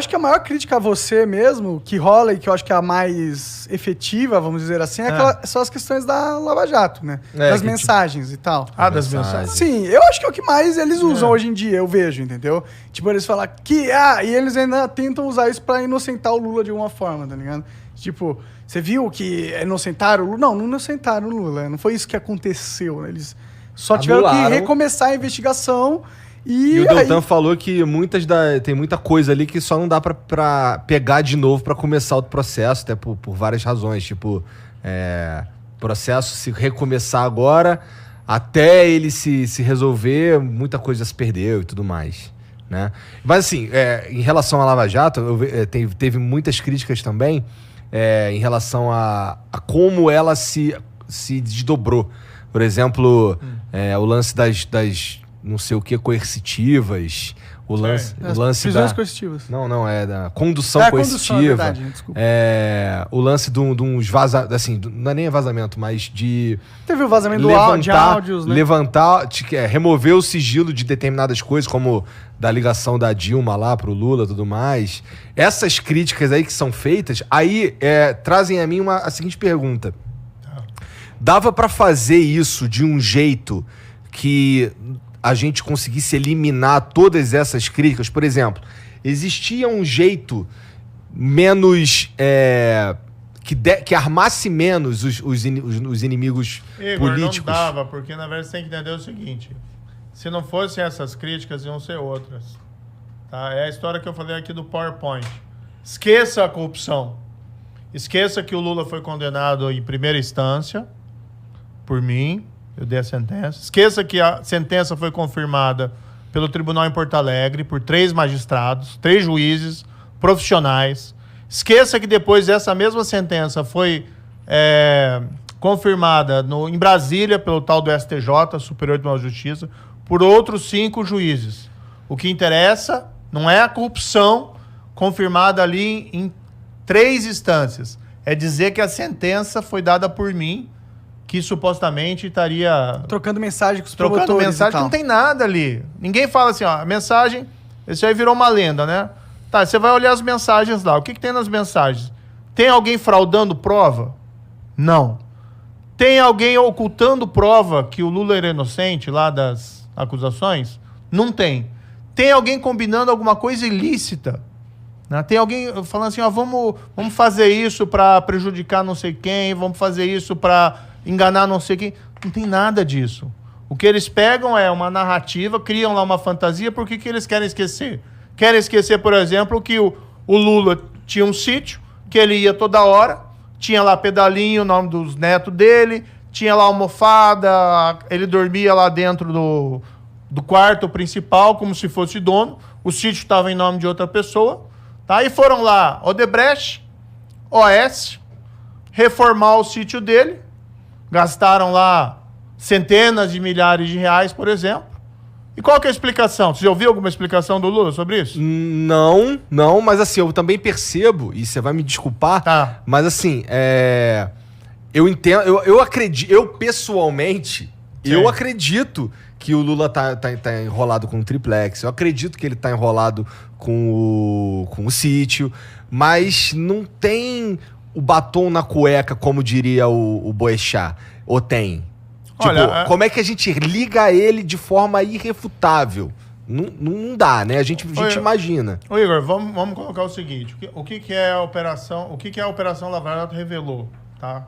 acho que a maior crítica a você mesmo, que rola e que eu acho que é a mais efetiva, vamos dizer assim, são as questões da Lava Jato, né? Das mensagens e tal. Das mensagens. Sim, eu acho que é o que mais eles usam hoje em dia, eu vejo, entendeu? Tipo, eles falam que... e eles ainda tentam usar isso pra inocentar o Lula de alguma forma, tá ligado? Tipo, você viu que inocentaram o Lula? Não inocentaram o Lula. Não foi isso que aconteceu, né? Eles só tiveram que recomeçar a investigação... E o Deltan falou que tem muita coisa ali que só não dá pra pegar de novo pra começar outro processo, até por várias razões. Tipo, processo se recomeçar agora, até ele se resolver, muita coisa se perdeu e tudo mais, né? Mas assim, em relação à Lava Jato, teve muitas críticas também em relação a como ela se desdobrou. Por exemplo, o lance das não sei o que, coercitivas, o lance prisões coercitivas. Não, é da condução coercitiva. É verdade, desculpa. O lance de uns vazamentos, assim, não é nem vazamento, mas de... Teve o vazamento de áudios, né? Remover o sigilo de determinadas coisas, como da ligação da Dilma lá pro Lula e tudo mais. Essas críticas aí que são feitas, aí trazem a mim a seguinte pergunta. Dava pra fazer isso de um jeito que a gente conseguisse eliminar todas essas críticas? Por exemplo, existia um jeito menos... que armasse menos os inimigos políticos? Não dava, porque na verdade você tem que entender o seguinte: se não fossem essas críticas, iam ser outras. Tá? É a história que eu falei aqui do PowerPoint. Esqueça a corrupção. Esqueça que o Lula foi condenado em primeira instância por mim. Eu dei a sentença. Esqueça que a sentença foi confirmada pelo tribunal em Porto Alegre por 3 magistrados, 3 juízes profissionais. Esqueça que depois essa mesma sentença foi confirmada em Brasília pelo tal do STJ, Superior Tribunal de Justiça, por outros 5 juízes. O que interessa não é a corrupção confirmada ali em 3 instâncias. É dizer que a sentença foi dada por mim, que supostamente estaria... Trocando mensagem com os promotores. Trocando mensagem, que não tem nada ali. Ninguém fala assim, a mensagem... Isso aí virou uma lenda, né? Tá, você vai olhar as mensagens lá. O que tem nas mensagens? Tem alguém fraudando prova? Não. Tem alguém ocultando prova que o Lula era inocente lá das acusações? Não tem. Tem alguém combinando alguma coisa ilícita? Né? Tem alguém falando assim, vamos fazer isso para prejudicar não sei quem, vamos fazer isso para enganar não sei quem. Não tem nada disso. O que eles pegam é uma narrativa, criam lá uma fantasia. Por que eles querem esquecer? Querem esquecer, por exemplo, que o Lula tinha um sítio, que ele ia toda hora, tinha lá pedalinho, o nome dos netos dele, tinha lá almofada, ele dormia lá dentro do quarto principal, como se fosse dono. O sítio estava em nome de outra pessoa. Tá? E foram lá Odebrecht, OS, reformar o sítio dele. Gastaram lá centenas de milhares de reais, por exemplo. E qual que é a explicação? Você já ouviu alguma explicação do Lula sobre isso? Não, mas assim, eu também percebo, e você vai me desculpar, mas assim, eu entendo, eu acredito, eu pessoalmente, eu acredito que o Lula tá enrolado com o triplex, eu acredito que ele tá enrolado com o sítio, mas não tem o batom na cueca, como diria o Boechat, ou tem? Tipo, olha, como é que a gente liga ele de forma irrefutável? Não dá, né? A gente imagina. Ô Igor, vamos colocar o seguinte. O que é a operação... O que a Operação Lava Jato revelou, tá?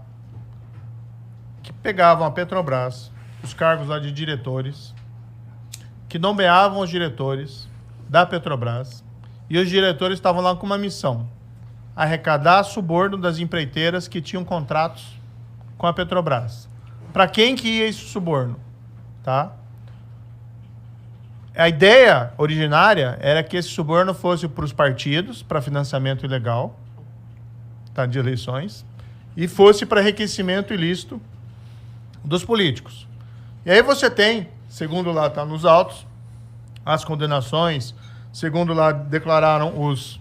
Que pegavam a Petrobras, os cargos lá de diretores, que nomeavam os diretores da Petrobras, e os diretores estavam lá com uma missão: arrecadar suborno das empreiteiras que tinham contratos com a Petrobras. Para quem que ia esse suborno? Tá? A ideia originária era que esse suborno fosse para os partidos, para financiamento ilegal, tá, de eleições, e fosse para enriquecimento ilícito dos políticos. E aí você tem, segundo lá está nos autos, as condenações, segundo lá declararam os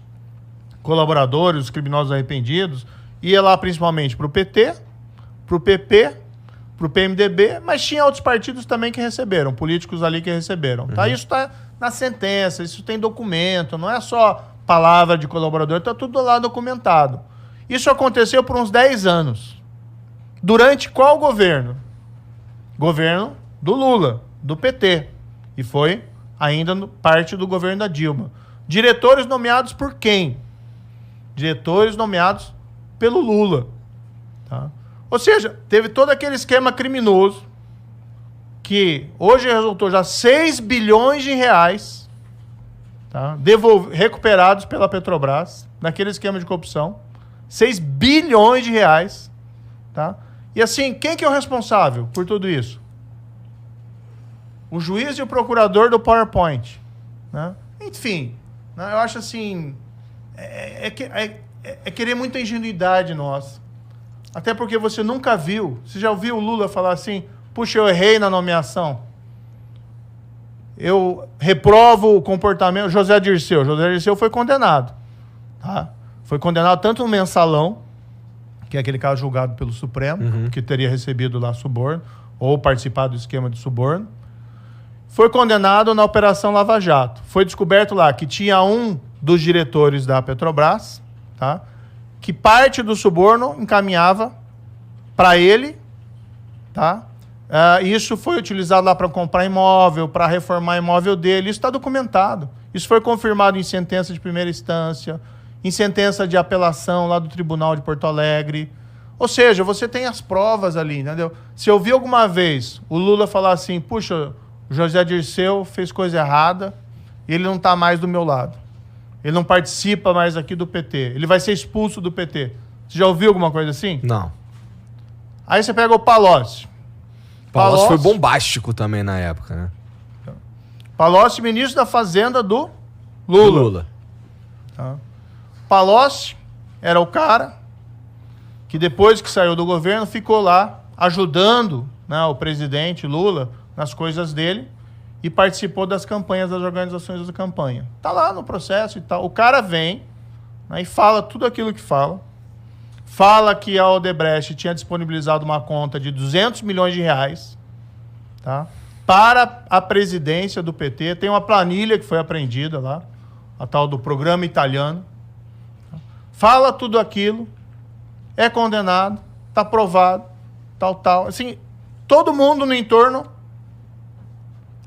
colaboradores, os criminosos arrependidos, ia lá principalmente para o PT, para o PP, para o PMDB, mas tinha outros partidos também que receberam, políticos ali que receberam. Tá? Isso está na sentença, isso tem documento, não é só palavra de colaborador, está tudo lá documentado. Isso aconteceu por uns 10 anos. Durante qual governo? Governo do Lula, do PT. E foi ainda parte do governo da Dilma. Diretores nomeados por quem? Diretores nomeados pelo Lula. Tá? Ou seja, teve todo aquele esquema criminoso que hoje resultou já 6 bilhões de reais, tá? Recuperados pela Petrobras, naquele esquema de corrupção. 6 bilhões de reais. Tá? E assim, quem que é o responsável por tudo isso? O juiz e o procurador do PowerPoint. Né? Enfim, né? Eu acho assim... É querer muita ingenuidade nossa. Até porque você nunca viu. Você já ouviu o Lula falar assim, puxa, eu errei na nomeação. Eu reprovo o comportamento... José Dirceu foi condenado. Tá? Foi condenado tanto no mensalão, que é aquele caso julgado pelo Supremo, que teria recebido lá suborno, ou participado do esquema de suborno. Foi condenado na Operação Lava Jato. Foi descoberto lá que tinha um dos diretores da Petrobras, tá? Que parte do suborno encaminhava para ele, tá? Isso foi utilizado lá para comprar imóvel, para reformar imóvel dele. Isso está documentado. Isso foi confirmado em sentença de primeira instância, em sentença de apelação lá do Tribunal de Porto Alegre. Ou seja, você tem as provas ali, entendeu? Se eu vi alguma vez o Lula falar assim, puxa, o José Dirceu fez coisa errada e ele não está mais do meu lado. Ele não participa mais aqui do PT. Ele vai ser expulso do PT. Você já ouviu alguma coisa assim? Não. Aí você pega o Palocci. Palocci foi bombástico também na época, né? Palocci, ministro da Fazenda do Lula. Tá? Palocci era o cara que depois que saiu do governo ficou lá ajudando, né, o presidente Lula nas coisas dele e participou das campanhas, das organizações da campanha. Tá lá no processo e tal. O cara vem, né, e fala tudo aquilo que fala. Fala que a Odebrecht tinha disponibilizado uma conta de 200 milhões de reais, tá, para a presidência do PT. Tem uma planilha que foi apreendida lá, a tal do programa italiano. Fala tudo aquilo, é condenado, está provado, tal. Assim, todo mundo no entorno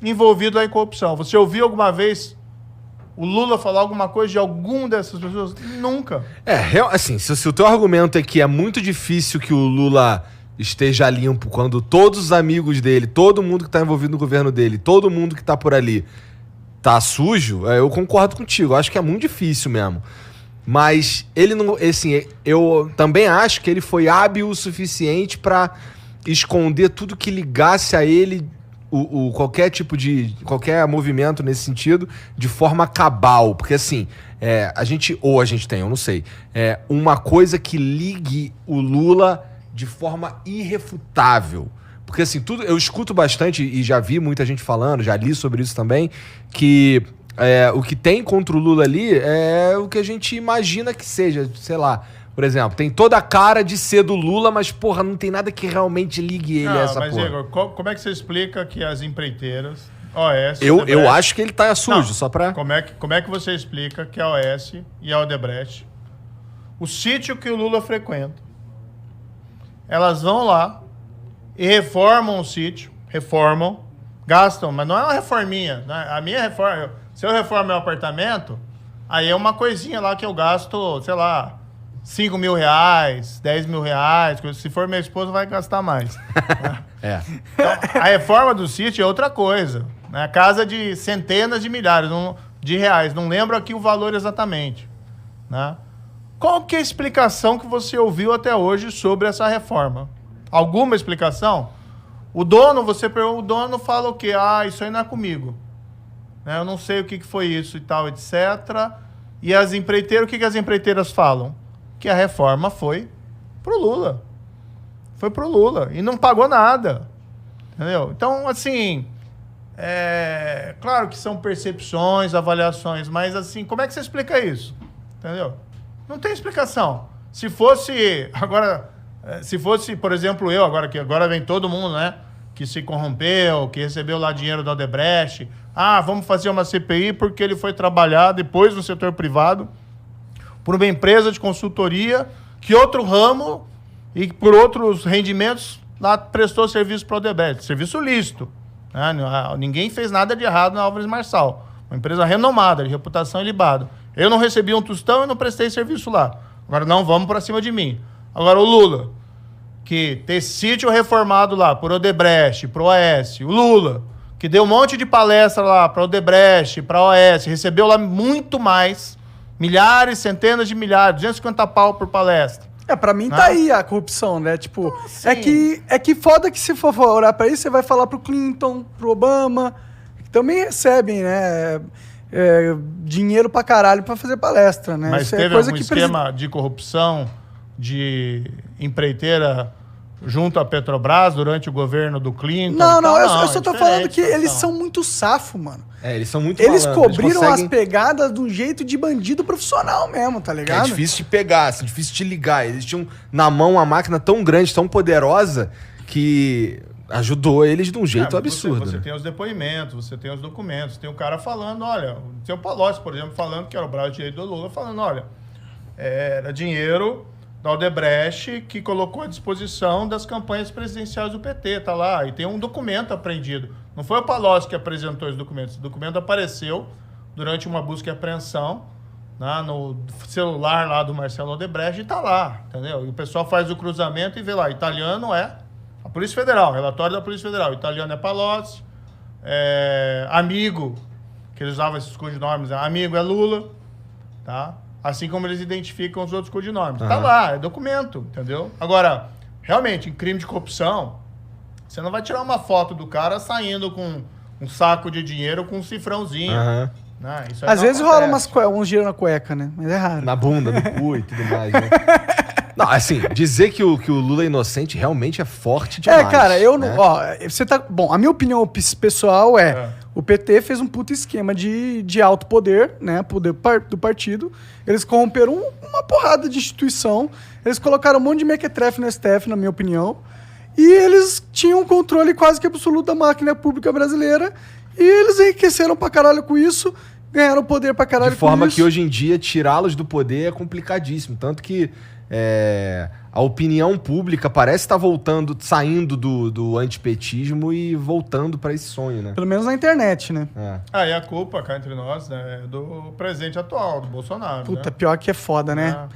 envolvido em corrupção. Você ouviu alguma vez o Lula falar alguma coisa de alguma dessas pessoas? Nunca. Assim, se o teu argumento é que é muito difícil que o Lula esteja limpo quando todos os amigos dele, todo mundo que está envolvido no governo dele, todo mundo que está por ali tá sujo, eu concordo contigo. Eu acho que é muito difícil mesmo. Mas ele não... Assim, eu também acho que ele foi hábil o suficiente para esconder tudo que ligasse a ele, qualquer tipo de... qualquer movimento nesse sentido, de forma cabal. Porque assim, eu não sei, uma coisa que ligue o Lula de forma irrefutável. Porque assim, eu escuto bastante e já vi muita gente falando, já li sobre isso também, que... o que tem contra o Lula ali é o que a gente imagina que seja, sei lá. Por exemplo, tem toda a cara de ser do Lula, mas, porra, não tem nada que realmente ligue ele a essa porra. Mas, Igor, como é que você explica que as empreiteiras, OAS... Eu acho que ele tá sujo, só pra... Como é que você explica que a OAS e a Odebrecht, o sítio que o Lula frequenta, elas vão lá e reformam o sítio, gastam, mas não é uma reforminha, né? A minha reforma... Se eu reformo meu apartamento, aí é uma coisinha lá que eu gasto, sei lá, 5 mil reais, 10 mil reais. Se for minha esposa, vai gastar mais. Então, a reforma do sítio é outra coisa. Né? Casa de centenas de milhares de reais. Não lembro aqui o valor exatamente. Né? Qual que é a explicação que você ouviu até hoje sobre essa reforma? Alguma explicação? O dono fala o quê? Isso aí não é comigo. Eu não sei o que foi isso e tal, etc. E as empreiteiras, o que as empreiteiras falam? Que a reforma foi pro Lula. Foi pro Lula. E não pagou nada. Entendeu? Então, assim, claro que são percepções, avaliações, mas assim, como é que você explica isso? Entendeu? Não tem explicação. Se fosse, por exemplo, que agora vem todo mundo, né? Que se corrompeu, que recebeu lá dinheiro da Odebrecht. Ah, vamos fazer uma CPI porque ele foi trabalhar depois no setor privado por uma empresa de consultoria que outro ramo e por outros rendimentos lá prestou serviço para o Odebrecht. Serviço lícito. Né? Ninguém fez nada de errado na Álvares Marçal. Uma empresa renomada, de reputação ilibada. Eu não recebi um tostão e não prestei serviço lá. Agora não vamos para cima de mim. Agora o Lula, que tem sítio reformado lá por Odebrecht, pro OAS. O Lula, que deu um monte de palestra lá para Odebrecht, para OAS, recebeu lá muito mais, milhares, centenas de milhares, 250 pau por palestra. Pra mim tá aí a corrupção, né? Tipo, é que foda que se for olhar pra isso, você vai falar pro Clinton, pro Obama, que também recebem, né? Dinheiro pra caralho pra fazer palestra, né? Mas isso teve coisa algum que esquema de corrupção, de empreiteira junto à Petrobras durante o governo do Clinton? Não, eu só tô falando que eles são são muito safo, mano. Eles são muito Eles malandros, cobriram conseguem- as pegadas de um jeito de bandido profissional mesmo, tá É ligado? difícil de pegar, assim, difícil de ligar. Eles tinham na mão uma máquina tão grande, tão poderosa, que ajudou eles de um jeito absurdo. Você né? tem os depoimentos, você tem os documentos, tem o cara falando, olha, tem o Palocci, por exemplo, falando, que era o braço direito do Lula, falando, olha, era dinheiro da Odebrecht que colocou à disposição das campanhas presidenciais do PT, tá lá, e tem um documento apreendido. Não foi o Palocci que apresentou esse documento, esse documento apareceu durante uma busca e apreensão, né, no celular lá do Marcelo Odebrecht, e tá lá, entendeu? E o pessoal faz o cruzamento e vê lá, italiano é a Polícia Federal, relatório da Polícia Federal, italiano é Palocci, amigo, que eles usavam esses codinomes, amigo é Lula, tá? Assim como eles identificam os outros codinomes. Tá lá, é documento, entendeu? Agora, realmente, em crime de corrupção, você não vai tirar uma foto do cara saindo com um saco de dinheiro com um cifrãozinho. Aham. Né? Isso aí Às não vezes acontece. rola uns giros na cueca, né? Mas é raro. Na bunda, no cu e tudo mais, né? Não, assim, dizer que o Lula é inocente realmente é forte demais. Cara, eu né? não. Ó, você tá. Bom, a minha opinião pessoal o PT fez um puto esquema de alto poder, né? Poder do partido. Eles corromperam uma porrada de instituição. Eles colocaram um monte de mequetrefe no STF, na minha opinião. E eles tinham um controle quase que absoluto da máquina pública brasileira. E eles enriqueceram pra caralho com isso. Ganharam poder pra caralho com isso. De forma que hoje em dia tirá-los do poder é complicadíssimo. Tanto que a opinião pública parece estar voltando, saindo do antipetismo e voltando para esse sonho, né? Pelo menos na internet, né? E a culpa, cá entre nós, né, é do presidente atual, do Bolsonaro. Puta, né? pior que é foda, né?